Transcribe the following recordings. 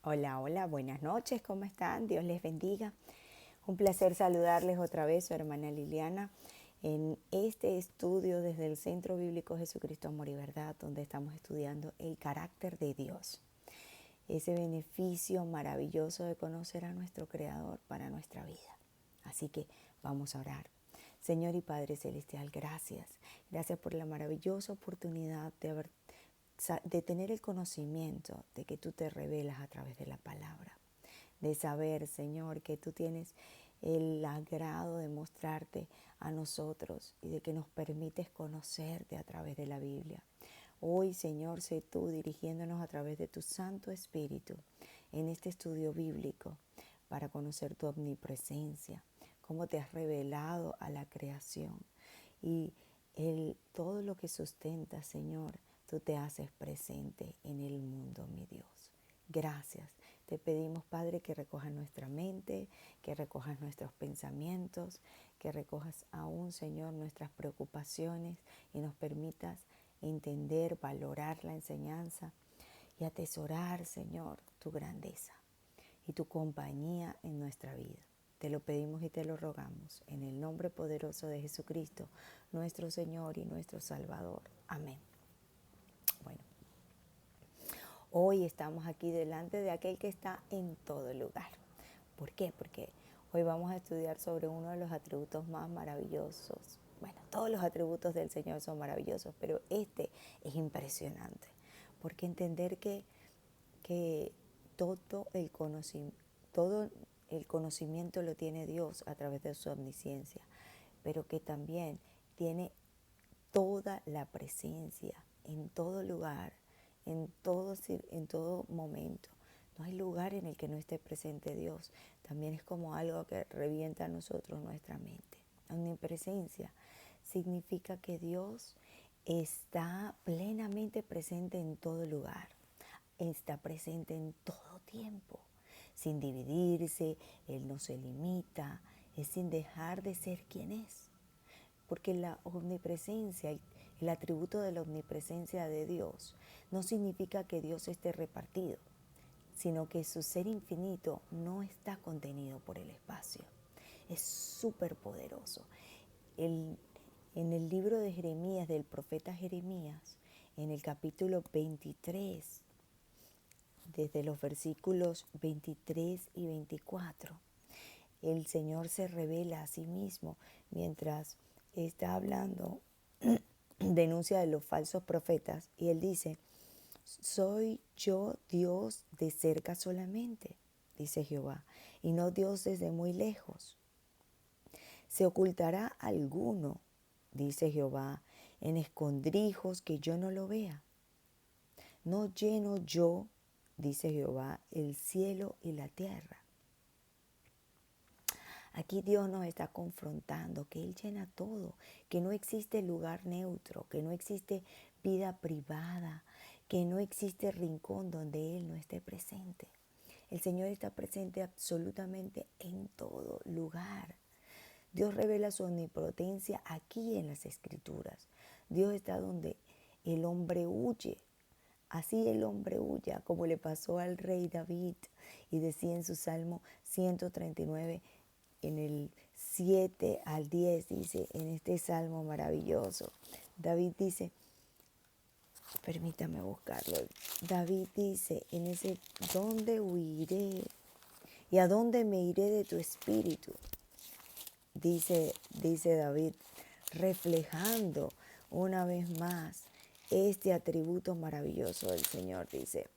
Hola, hola, buenas noches, ¿cómo están? Dios les bendiga. Un placer saludarles otra vez, su hermana Liliana, en este estudio desde el Centro Bíblico Jesucristo Amor y Verdad, donde estamos estudiando el carácter de Dios, ese beneficio maravilloso de conocer a nuestro Creador para nuestra vida. Así que vamos a orar. Señor y Padre Celestial, gracias. Gracias por la maravillosa oportunidad de tener el conocimiento de que tú te revelas a través de la palabra, de saber, Señor, que tú tienes el agrado de mostrarte a nosotros y de que nos permites conocerte a través de la Biblia. Hoy, Señor, sé tú dirigiéndonos a través de tu Santo Espíritu en este estudio bíblico para conocer tu omnipresencia, cómo te has revelado a la creación y todo lo que sustenta, Señor, tú te haces presente en el mundo, mi Dios. Gracias. Te pedimos, Padre, que recojas nuestra mente, que recojas nuestros pensamientos, que recojas aún, Señor, nuestras preocupaciones y nos permitas entender, valorar la enseñanza y atesorar, Señor, tu grandeza y tu compañía en nuestra vida. Te lo pedimos y te lo rogamos en el nombre poderoso de Jesucristo, nuestro Señor y nuestro Salvador. Amén. Bueno, hoy estamos aquí delante de aquel que está en todo lugar. ¿Por qué? Porque hoy vamos a estudiar sobre uno de los atributos más maravillosos. Bueno, todos los atributos del Señor son maravillosos, pero este es impresionante. Porque entender que todo todo el conocimiento lo tiene Dios a través de su omnisciencia, pero que también tiene toda la presencia en todo lugar, en todo momento. No hay lugar en el que no esté presente Dios. También es como algo que revienta a nosotros nuestra mente. Omnipresencia significa que Dios está plenamente presente en todo lugar. Está presente en todo tiempo, sin dividirse. Él no se limita, es sin dejar de ser quien es. Porque la omnipresencia, el atributo de la omnipresencia de Dios, no significa que Dios esté repartido, sino que su ser infinito no está contenido por el espacio. Es súper poderoso. En el libro de Jeremías, del profeta Jeremías, en el capítulo 23, desde los versículos 23 y 24, el Señor se revela a sí mismo mientras está hablando, denuncia de los falsos profetas, y él dice: soy yo Dios de cerca solamente, dice Jehová, y no Dios desde muy lejos. ¿Se ocultará alguno, dice Jehová, en escondrijos que yo no lo vea? ¿No lleno yo, dice Jehová, el cielo y la tierra? Aquí Dios nos está confrontando que Él llena todo, que no existe lugar neutro, que no existe vida privada, que no existe rincón donde Él no esté presente. El Señor está presente absolutamente en todo lugar. Dios revela su omnipotencia aquí en las Escrituras. Dios está donde el hombre huye. Así el hombre huya, como le pasó al rey David. Y decía en su Salmo 139, en el 7 al 10, dice, en este salmo maravilloso, David dice, permítame buscarlo, David dice en ese: ¿dónde huiré? ¿Y a dónde me iré de tu espíritu? Dice David, reflejando una vez más este atributo maravilloso del Señor, dice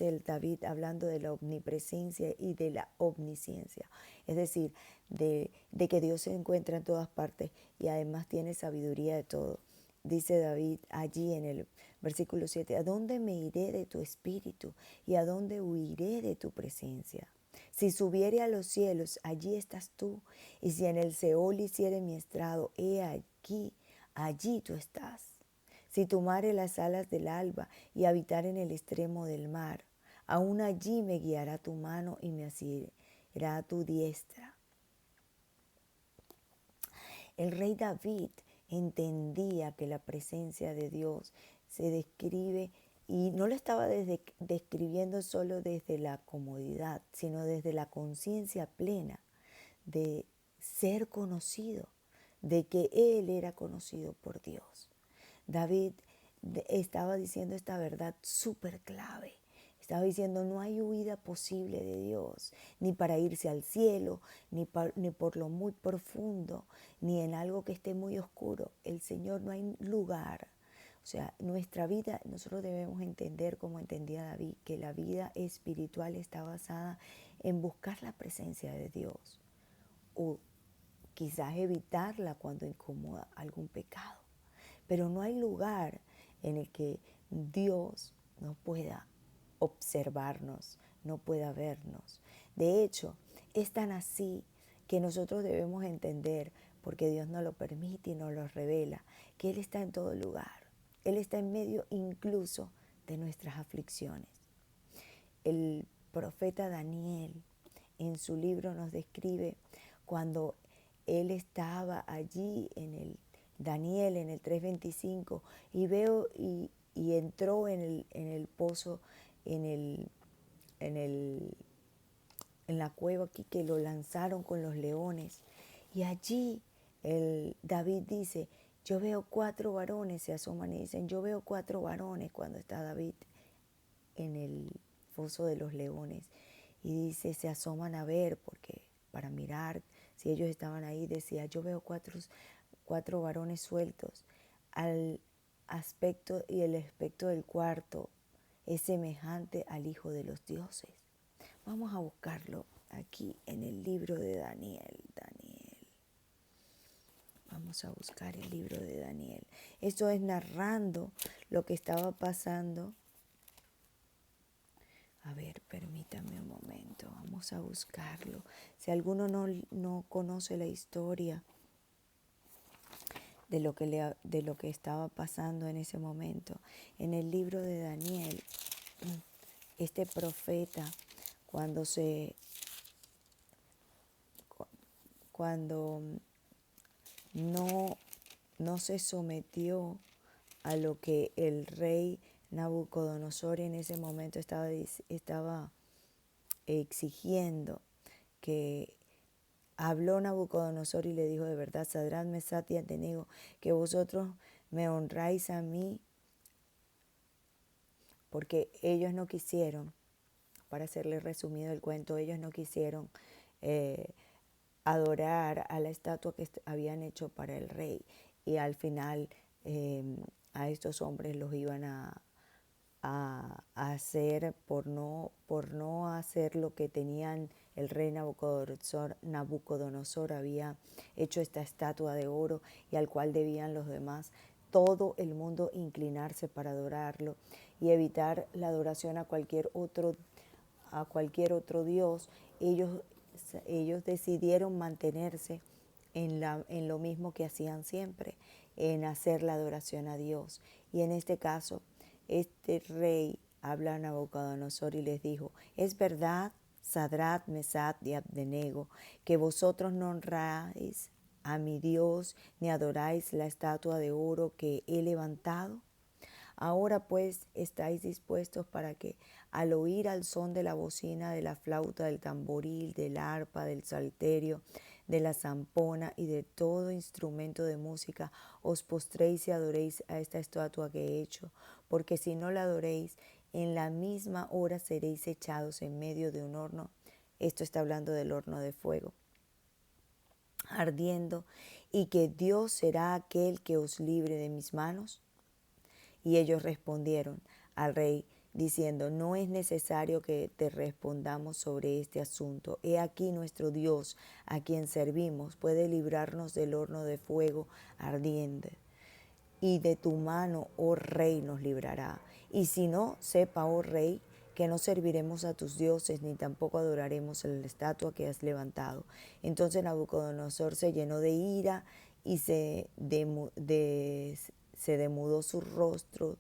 el David, hablando de la omnipresencia y de la omnisciencia, es decir, de que Dios se encuentra en todas partes y además tiene sabiduría de todo. Dice David allí en el versículo 7, ¿a dónde me iré de tu espíritu y a dónde huiré de tu presencia? Si subiere a los cielos, allí estás tú, y si en el Seol hiciere mi estrado, he aquí, allí tú estás. Si tomare las alas del alba y habitar en el extremo del mar, aún allí me guiará tu mano y me asirá tu diestra. El rey David entendía que la presencia de Dios se describe Y no lo estaba describiendo solo desde la comodidad, sino desde la conciencia plena de ser conocido, de que él era conocido por Dios. David estaba diciendo esta verdad súper clave. Estaba diciendo, no hay huida posible de Dios, ni para irse al cielo, ni por lo muy profundo, ni en algo que esté muy oscuro. El Señor, no hay lugar. O sea, nuestra vida, nosotros debemos entender, como entendía David, que la vida espiritual está basada en buscar la presencia de Dios, o quizás evitarla cuando incomoda algún pecado. Pero no hay lugar en el que Dios no pueda observarnos, no pueda vernos. De hecho, es tan así que nosotros debemos entender, porque Dios nos lo permite y nos lo revela, que Él está en todo lugar. Él está en medio incluso de nuestras aflicciones. El profeta Daniel en su libro nos describe cuando él estaba allí en el Daniel en el 3:25 y entró en el pozo, en el, en el, en la cueva aquí, que lo lanzaron con los leones. Y allí David dice, yo veo 4 varones, se asoman y dicen, yo veo 4 varones cuando está David en el foso de los leones. Y dice, se asoman a ver, porque para mirar si ellos estaban ahí, decía, yo veo cuatro varones sueltos. Al aspecto y el aspecto del cuarto es semejante al Hijo de los dioses. Vamos a buscarlo aquí en el libro de Daniel. Vamos a buscar el libro de Daniel. Esto es narrando lo que estaba pasando. A ver, permítame un momento, vamos a buscarlo. Si alguno no conoce la historia de lo que estaba pasando en ese momento, en el libro de Daniel, este profeta, cuando no se sometió a lo que el rey Nabucodonosor en ese momento estaba exigiendo, que habló Nabucodonosor y le dijo, de verdad, Sadrach, Mesach y Abednego, que vosotros me honráis a mí, porque ellos no quisieron, para hacerle resumido el cuento, ellos no quisieron adorar a la estatua que habían hecho para el rey, y al final a estos hombres los iban a hacer por no hacer lo que tenían. El rey Nabucodonosor había hecho esta estatua de oro y al cual debían los demás, todo el mundo, inclinarse para adorarlo y evitar la adoración a cualquier otro dios. Ellos decidieron mantenerse en lo mismo que hacían siempre, en hacer la adoración a Dios. Y en este caso, este rey habla a Nabucodonosor y les dijo, es verdad, Sadrach, Mesach y Abednego, que vosotros no honráis a mi Dios ni adoráis la estatua de oro que he levantado. Ahora pues estáis dispuestos para que, al oír al son de la bocina, de la flauta, del tamboril, del arpa, del salterio, de la zampona y de todo instrumento de música, os postréis y adoréis a esta estatua que he hecho, porque si no la adoréis, en la misma hora seréis echados en medio de un horno. Esto está hablando del horno de fuego ardiendo, y que Dios será aquel que os libre de mis manos. Y ellos respondieron al rey diciendo, no es necesario que te respondamos sobre este asunto. He aquí nuestro Dios, a quien servimos, puede librarnos del horno de fuego ardiente. Y de tu mano, oh rey, nos librará. Y si no, sepa, oh rey, que no serviremos a tus dioses, ni tampoco adoraremos a la estatua que has levantado. Entonces Nabucodonosor se llenó de ira y se demudó su rostro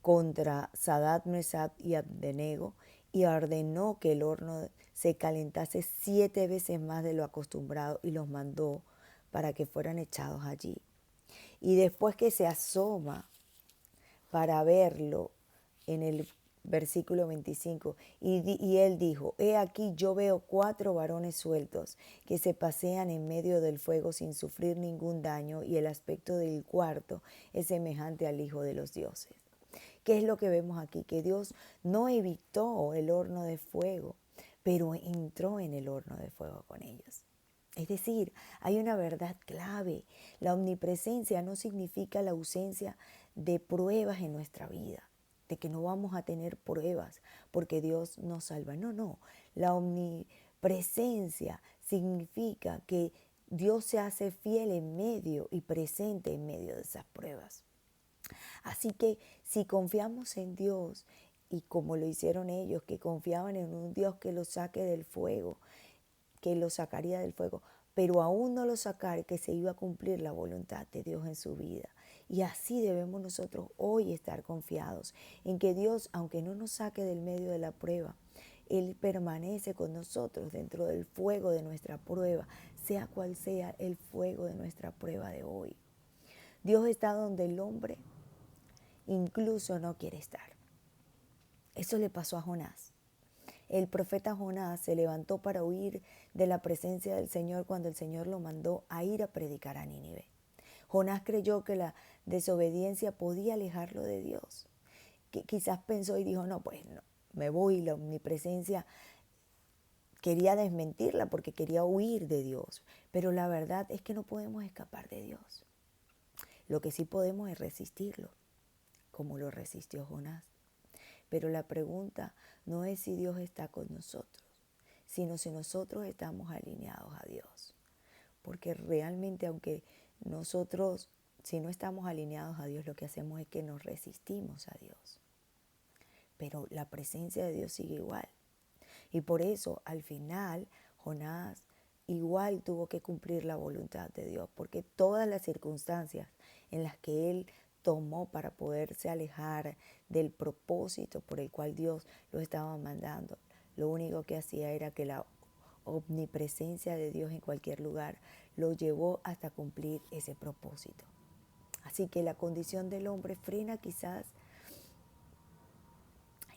contra Sadrach, Mesach y Abednego, y ordenó que el horno se calentase 7 veces más de lo acostumbrado, y los mandó para que fueran echados allí. Y después que se asoma para verlo en el versículo 25. Y él dijo, he aquí yo veo 4 varones sueltos que se pasean en medio del fuego sin sufrir ningún daño, y el aspecto del cuarto es semejante al Hijo de los dioses. ¿Qué es lo que vemos aquí? Que Dios no evitó el horno de fuego, pero entró en el horno de fuego con ellos. Es decir, hay una verdad clave. La omnipresencia no significa la ausencia de pruebas en nuestra vida, de que no vamos a tener pruebas porque Dios nos salva. No, no. La omnipresencia significa que Dios se hace fiel en medio y presente en medio de esas pruebas. Así que si confiamos en Dios, y como lo hicieron ellos, que confiaban en un Dios que los saque del fuego, que los sacaría del fuego, pero aún no lo sacar, que se iba a cumplir la voluntad de Dios en su vida. Y así debemos nosotros hoy estar confiados en que Dios, aunque no nos saque del medio de la prueba, Él permanece con nosotros dentro del fuego de nuestra prueba, sea cual sea el fuego de nuestra prueba de hoy. Dios está donde el hombre incluso no quiere estar. Eso le pasó a Jonás. El profeta Jonás se levantó para huir de la presencia del Señor cuando el Señor lo mandó a ir a predicar a Nínive. Jonás creyó que la desobediencia podía alejarlo de Dios. Que quizás pensó y dijo, no, pues no, me voy, la omnipresencia quería desmentirla porque quería huir de Dios. Pero la verdad es que no podemos escapar de Dios. Lo que sí podemos es resistirlo, como lo resistió Jonás. Pero la pregunta no es si Dios está con nosotros, sino si nosotros estamos alineados a Dios. Porque realmente, aunque nosotros, si no estamos alineados a Dios, lo que hacemos es que nos resistimos a Dios. Pero la presencia de Dios sigue igual. Y por eso, al final, Jonás igual tuvo que cumplir la voluntad de Dios, porque todas las circunstancias en las que él tomó para poderse alejar del propósito por el cual Dios lo estaba mandando, lo único que hacía era que la omnipresencia de Dios en cualquier lugar lo llevó hasta cumplir ese propósito. Así que la condición del hombre frena quizás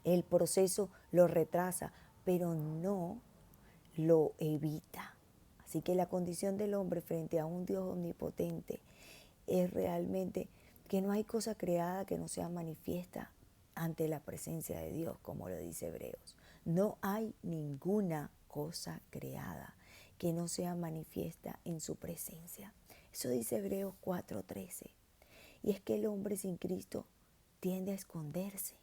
el proceso, lo retrasa, pero no lo evita. Así que la condición del hombre frente a un Dios omnipotente es realmente que no hay cosa creada que no sea manifiesta ante la presencia de Dios, como lo dice Hebreos. No hay ninguna cosa creada que no sea manifiesta en su presencia. Eso dice Hebreos 4:13. Y es que el hombre sin Cristo tiende a esconderse.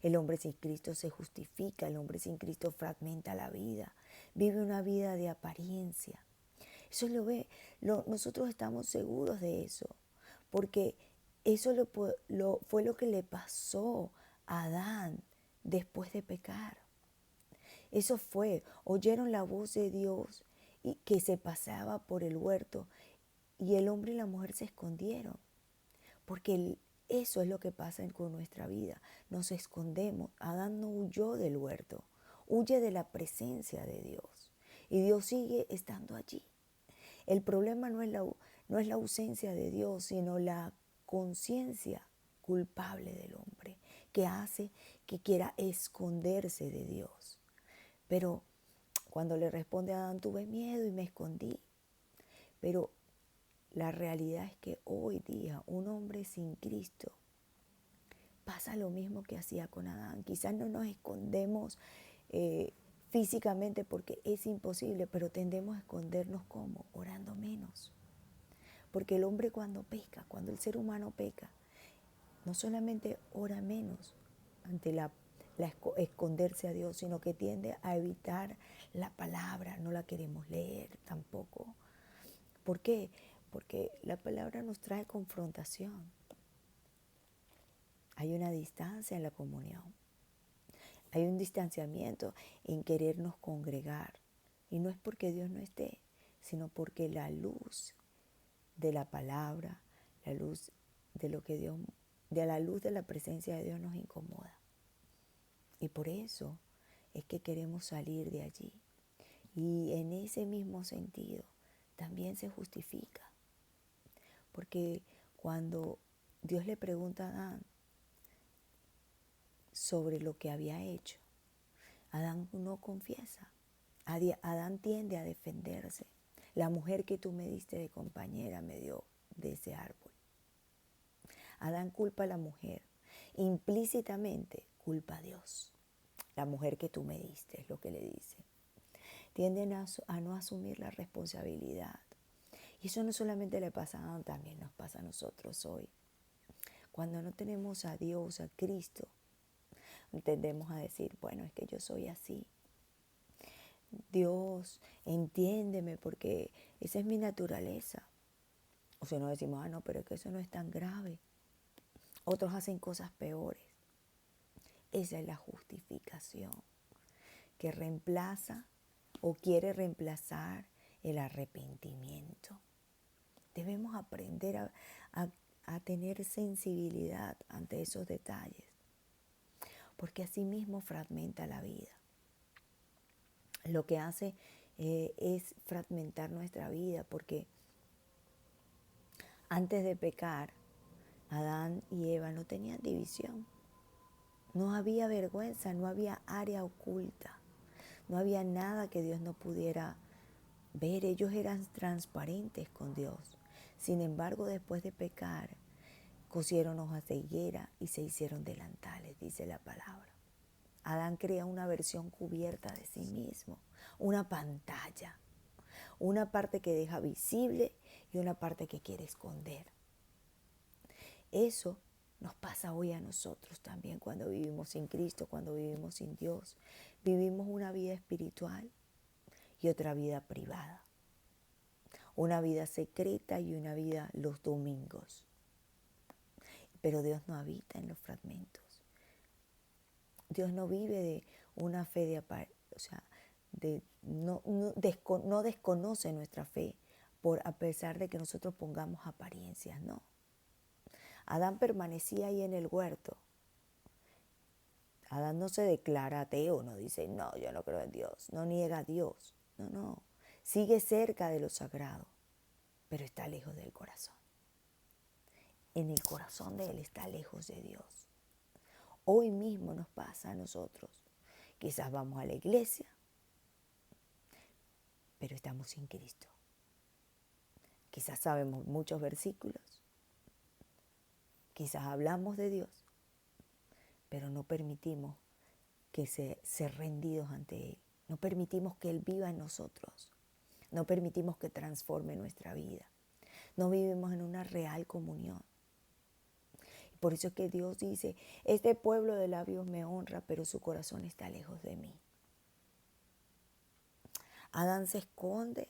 El hombre sin Cristo se justifica, el hombre sin Cristo fragmenta la vida, vive una vida de apariencia. Eso nosotros estamos seguros de eso, porque eso fue lo que le pasó a Adán después de pecar. Eso fue, oyeron la voz de Dios y que se pasaba por el huerto, y el hombre y la mujer se escondieron, porque eso es lo que pasa con nuestra vida. Nos escondemos. Adán no huyó del huerto, huye de la presencia de Dios. Y Dios sigue estando allí. El problema no es la ausencia de Dios, sino la conciencia culpable del hombre que hace que quiera esconderse de Dios. Pero cuando le responde a Adán, tuve miedo y me escondí. Pero la realidad es que hoy día un hombre sin Cristo pasa lo mismo que hacía con Adán. Quizás no nos escondemos físicamente porque es imposible, pero tendemos a escondernos como orando menos. Porque el hombre cuando peca, cuando el ser humano peca, no solamente ora menos ante esconderse a Dios, sino que tiende a evitar la palabra, no la queremos leer tampoco. ¿Por qué? Porque la palabra nos trae confrontación. Hay una distancia en la comunión. Hay un distanciamiento en querernos congregar. Y no es porque Dios no esté, sino porque la luz de la palabra, la luz de lo que Dios, de la luz de la presencia de Dios nos incomoda. Y por eso es que queremos salir de allí. Y en ese mismo sentido también se justifica. Porque cuando Dios le pregunta a Adán, sobre lo que había hecho. Adán no confiesa. Adán tiende a defenderse. La mujer que tú me diste de compañera me dio de ese árbol. Adán culpa a la mujer. Implícitamente culpa a Dios. La mujer que tú me diste es lo que le dice. Tienden a no asumir la responsabilidad. Y eso no solamente le pasa a Adán, también nos pasa a nosotros hoy. Cuando no tenemos a Dios, a Cristo, tendemos a decir, bueno, es que yo soy así. Dios, entiéndeme porque esa es mi naturaleza. O sea, no decimos, no, pero es que eso no es tan grave. Otros hacen cosas peores. Esa es la justificación que reemplaza o quiere reemplazar el arrepentimiento. Debemos aprender a tener sensibilidad ante esos detalles, porque así mismo fragmenta la vida. Lo que hace es fragmentar nuestra vida, porque antes de pecar, Adán y Eva no tenían división. No había vergüenza, no había área oculta, no había nada que Dios no pudiera ver. Ellos eran transparentes con Dios. Sin embargo, después de pecar, cosieron hojas de higuera y se hicieron delantales, dice la palabra. Adán crea una versión cubierta de sí mismo, una pantalla, una parte que deja visible y una parte que quiere esconder. Eso nos pasa hoy a nosotros también cuando vivimos sin Cristo, cuando vivimos sin Dios. Vivimos una vida espiritual y otra vida privada. Una vida secreta y una vida los domingos. Pero Dios no habita en los fragmentos. Dios no vive de una fe no desconoce nuestra fe a pesar de que nosotros pongamos apariencias, no. Adán permanecía ahí en el huerto. Adán no se declara ateo, no dice, no, yo no creo en Dios, no niega a Dios, no. Sigue cerca de lo sagrado, pero está lejos del corazón. En el corazón de él está lejos de Dios. Hoy mismo nos pasa a nosotros. Quizás vamos a la iglesia, pero estamos sin Cristo. Quizás sabemos muchos versículos, quizás hablamos de Dios, pero no permitimos que ser rendidos ante Él. No permitimos que Él viva en nosotros. No permitimos que transforme nuestra vida. No vivimos en una real comunión. Por eso es que Dios dice, este pueblo de labios me honra, pero su corazón está lejos de mí. Adán se esconde,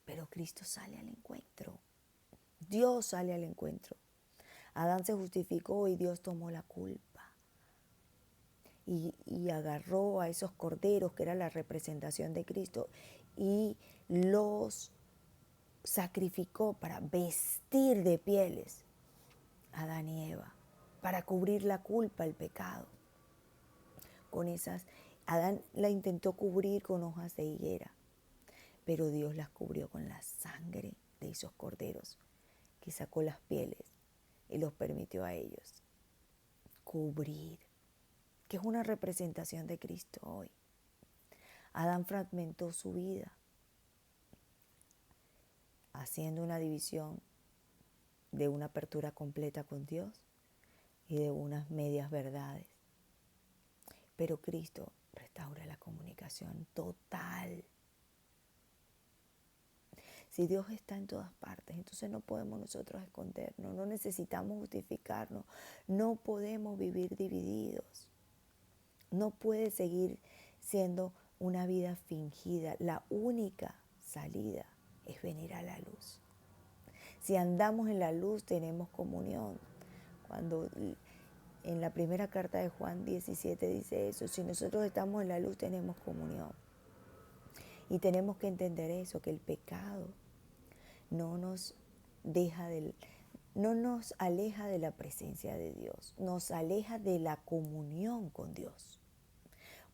pero Cristo sale al encuentro. Dios sale al encuentro. Adán se justificó y Dios tomó la culpa. Y agarró a esos corderos, que era la representación de Cristo, y los sacrificó para vestir de pieles a Adán y Eva, para cubrir la culpa, el pecado. Adán la intentó cubrir con hojas de higuera, pero Dios las cubrió con la sangre de esos corderos, que sacó las pieles y los permitió a ellos cubrir, que es una representación de Cristo hoy. Adán fragmentó su vida, haciendo una división de una apertura completa con Dios y de unas medias verdades. Pero Cristo restaura la comunicación total. Si Dios está en todas partes, entonces no podemos nosotros escondernos, no necesitamos justificarnos, no podemos vivir divididos. No puede seguir siendo una vida fingida. La única salida es venir a la luz. Si andamos en la luz, tenemos comunión. Cuando en la primera carta de Juan 17 dice eso, si nosotros estamos en la luz, tenemos comunión. Y tenemos que entender eso, que el pecado no nos aleja de la presencia de Dios, nos aleja de la comunión con Dios.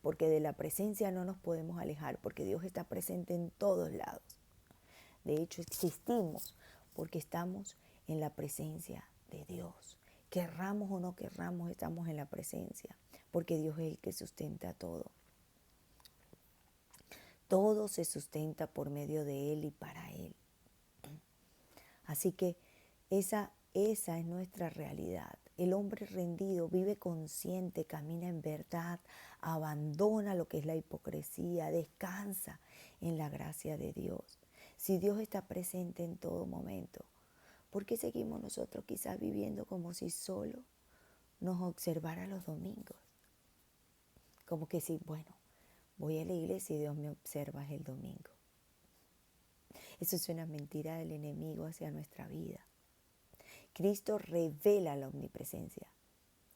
Porque de la presencia no nos podemos alejar, porque Dios está presente en todos lados. De hecho, existimos porque estamos en la presencia de Dios. Querramos o no querramos, estamos en la presencia. porque Dios es el que sustenta todo. Todo se sustenta por medio de Él y para Él. Así que esa es nuestra realidad. El hombre rendido vive consciente, camina en verdad, abandona lo que es la hipocresía, descansa en la gracia de Dios. Si Dios está presente en todo momento, ¿por qué seguimos nosotros quizás viviendo como si solo nos observara los domingos? Como que si, bueno, voy a la iglesia y Dios me observa el domingo. Eso es una mentira del enemigo hacia nuestra vida. Cristo revela la omnipresencia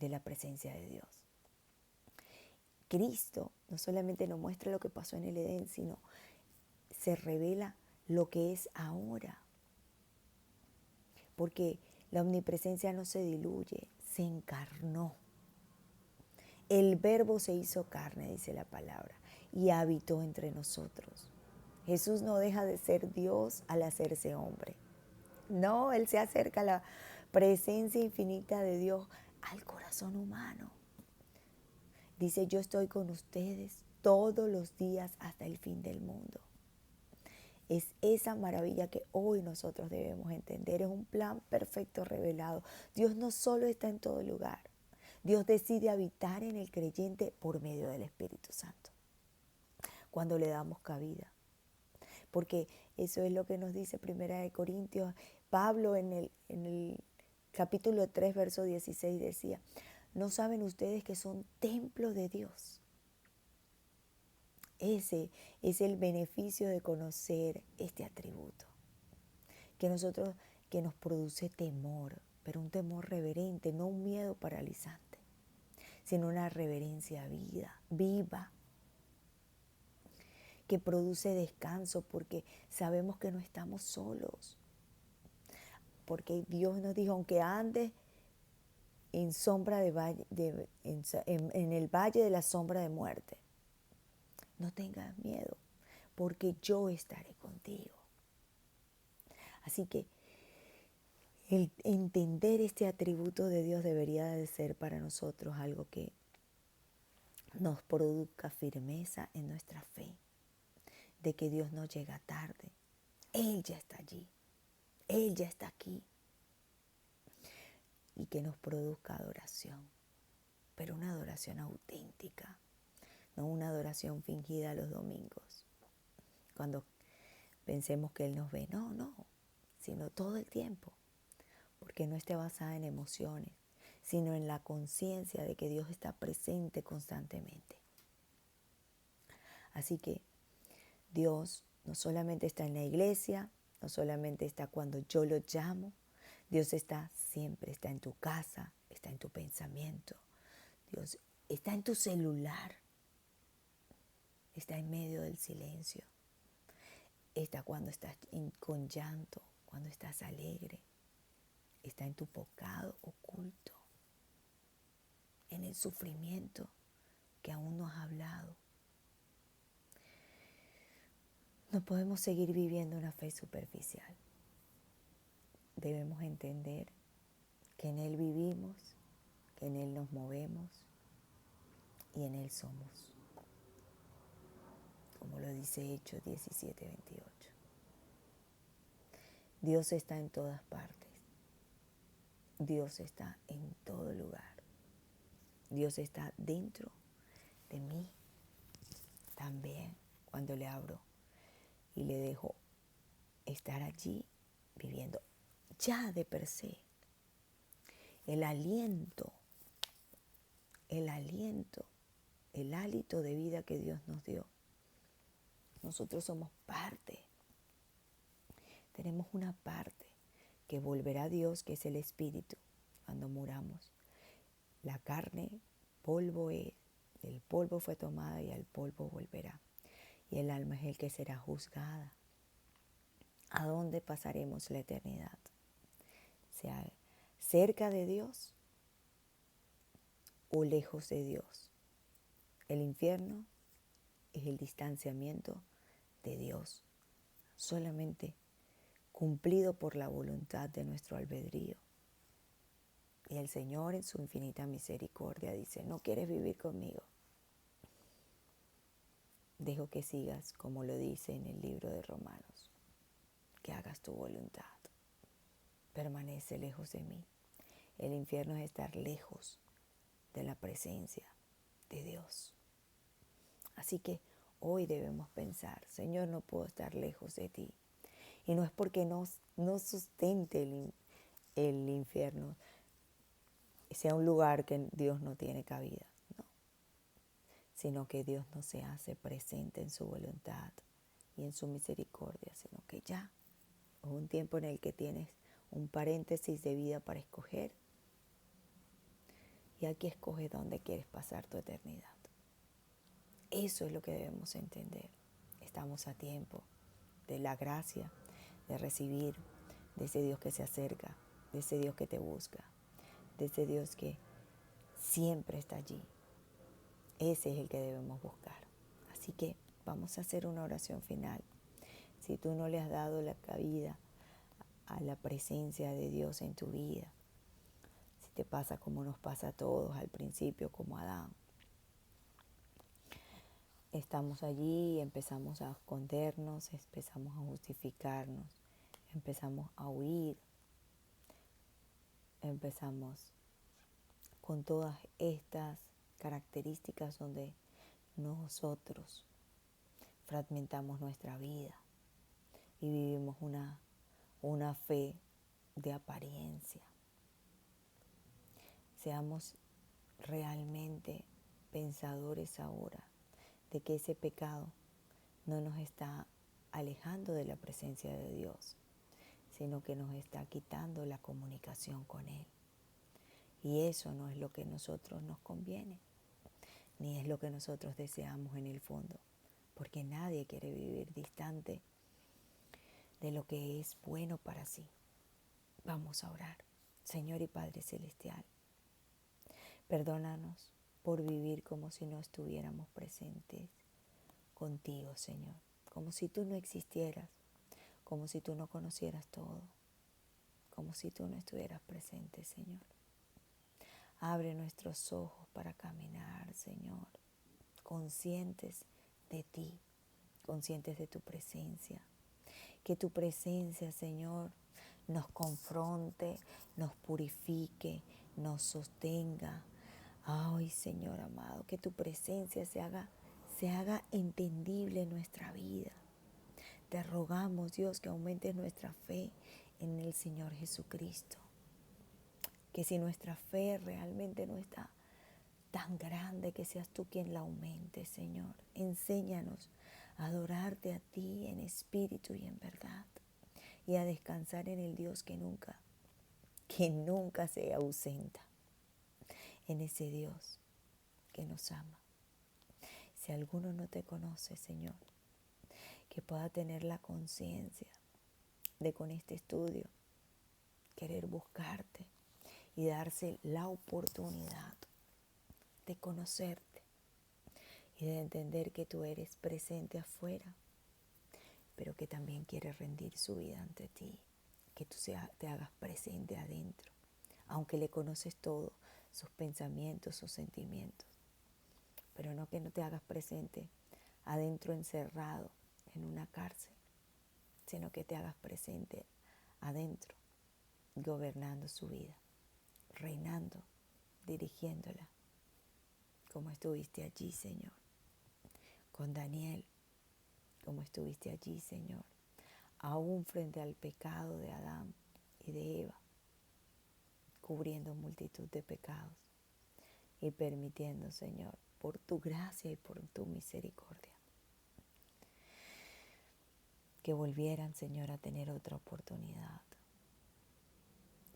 de la presencia de Dios. Cristo no solamente nos muestra lo que pasó en el Edén, sino se revela lo que es ahora. Porque la omnipresencia no se diluye, se encarnó. El Verbo se hizo carne, dice la palabra, y habitó entre nosotros. Jesús no deja de ser Dios al hacerse hombre. No, Él se acerca a la presencia infinita de Dios al corazón humano. Dice, yo estoy con ustedes todos los días hasta el fin del mundo. Es esa maravilla que hoy nosotros debemos entender. Es un plan perfecto revelado. Dios no solo está en todo lugar. Dios decide habitar en el creyente por medio del Espíritu Santo, cuando le damos cabida. Porque eso es lo que nos dice 1 Corintios. Pablo en el capítulo 3, verso 16 decía, ¿no saben ustedes que son templo de Dios? Ese es el beneficio de conocer este atributo. Que nos produce temor, pero un temor reverente, no un miedo paralizante, sino una reverencia viva, que produce descanso porque sabemos que no estamos solos. Porque Dios nos dijo, aunque andes en el valle de la sombra de muerte, no tengas miedo, porque yo estaré contigo. Así que el entender este atributo de Dios debería de ser para nosotros algo que nos produzca firmeza en nuestra fe, de que Dios no llega tarde. Él ya está allí, Él ya está aquí. Y que nos produzca adoración, pero una adoración auténtica, no una adoración fingida los domingos, cuando pensemos que Él nos ve. No, sino todo el tiempo, porque no esté basada en emociones, sino en la conciencia de que Dios está presente constantemente. Así que Dios no solamente está en la iglesia, no solamente está cuando yo lo llamo, Dios está siempre, está en tu casa, está en tu pensamiento, Dios está en tu celular, está en medio del silencio, está cuando estás con llanto, cuando estás alegre, está en tu pecado oculto, en el sufrimiento que aún no has hablado. No podemos seguir viviendo una fe superficial. Debemos entender que en Él vivimos, que en Él nos movemos y en Él somos. Como lo dice Hechos 17:28. Dios está en todas partes. Dios está en todo lugar. Dios está dentro de mí también cuando le abro y le dejo estar allí viviendo ya de per se. El aliento, el hálito de vida que Dios nos dio. Nosotros somos parte. Tenemos una parte que volverá a Dios, que es el Espíritu, cuando muramos. La carne, polvo es, del polvo fue tomada y al polvo volverá. Y el alma es el que será juzgada. ¿A dónde pasaremos la eternidad? ¿Sea cerca de Dios o lejos de Dios? El infierno es el distanciamiento de Dios, solamente cumplido por la voluntad de nuestro albedrío. Y el Señor en su infinita misericordia dice, ¿no quieres vivir conmigo? Dejo que sigas como lo dice en el libro de Romanos, que hagas tu voluntad. Permanece lejos de mí. El infierno es estar lejos de la presencia de Dios. Así que hoy debemos pensar, Señor, no puedo estar lejos de ti. Y no es porque no sustente el infierno, sea un lugar que Dios no tiene cabida, no, sino que Dios no se hace presente en su voluntad y en su misericordia, sino que ya es un tiempo en el que tienes un paréntesis de vida para escoger, y aquí escoge dónde quieres pasar tu eternidad. Eso es lo que debemos entender. Estamos a tiempo de la gracia, de recibir de ese Dios que se acerca, de ese Dios que te busca, de ese Dios que siempre está allí. Ese es el que debemos buscar. Así que vamos a hacer una oración final. Si tú no le has dado la cabida a la presencia de Dios en tu vida, si te pasa como nos pasa a todos al principio, como a Adán, estamos allí, empezamos a escondernos, empezamos a justificarnos, empezamos a huir, empezamos con todas estas características donde nosotros fragmentamos nuestra vida y vivimos una fe de apariencia. Seamos realmente pensadores ahora de que ese pecado no nos está alejando de la presencia de Dios, sino que nos está quitando la comunicación con Él. Y eso no es lo que a nosotros nos conviene, ni es lo que nosotros deseamos en el fondo, porque nadie quiere vivir distante de lo que es bueno para sí. Vamos a orar. Señor y Padre Celestial, perdónanos por vivir como si no estuviéramos presentes contigo, Señor, como si tú no existieras, como si tú no conocieras todo, como si tú no estuvieras presente, Señor. Abre nuestros ojos para caminar, Señor, conscientes de ti, conscientes de tu presencia. Que tu presencia, Señor, nos confronte, nos purifique, nos sostenga. Ay, Señor amado, que tu presencia se haga entendible en nuestra vida. Te rogamos, Dios, que aumentes nuestra fe en el Señor Jesucristo. Que si nuestra fe realmente no está tan grande, que seas tú quien la aumente, Señor. Enséñanos a adorarte a ti en espíritu y en verdad, y a descansar en el Dios que nunca se ausenta, en ese Dios que nos ama. Si alguno no te conoce, Señor, que pueda tener la conciencia de con este estudio querer buscarte y darse la oportunidad de conocerte y de entender que tú eres presente afuera, pero que también quieres rendir su vida ante ti, que tú te hagas presente adentro, aunque le conoces todo, sus pensamientos, sus sentimientos, pero no que no te hagas presente adentro encerrado en una cárcel, sino que te hagas presente adentro, gobernando su vida, reinando, dirigiéndola, como estuviste allí, Señor, con Daniel, como estuviste allí, Señor, aún frente al pecado de Adán y de Eva, cubriendo multitud de pecados y permitiendo, Señor, por tu gracia y por tu misericordia, que volvieran, Señor, a tener otra oportunidad.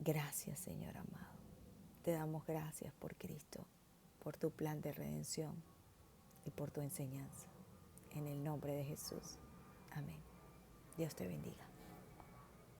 Gracias, Señor amado. Te damos gracias por Cristo, por tu plan de redención y por tu enseñanza. En el nombre de Jesús. Amén. Dios te bendiga.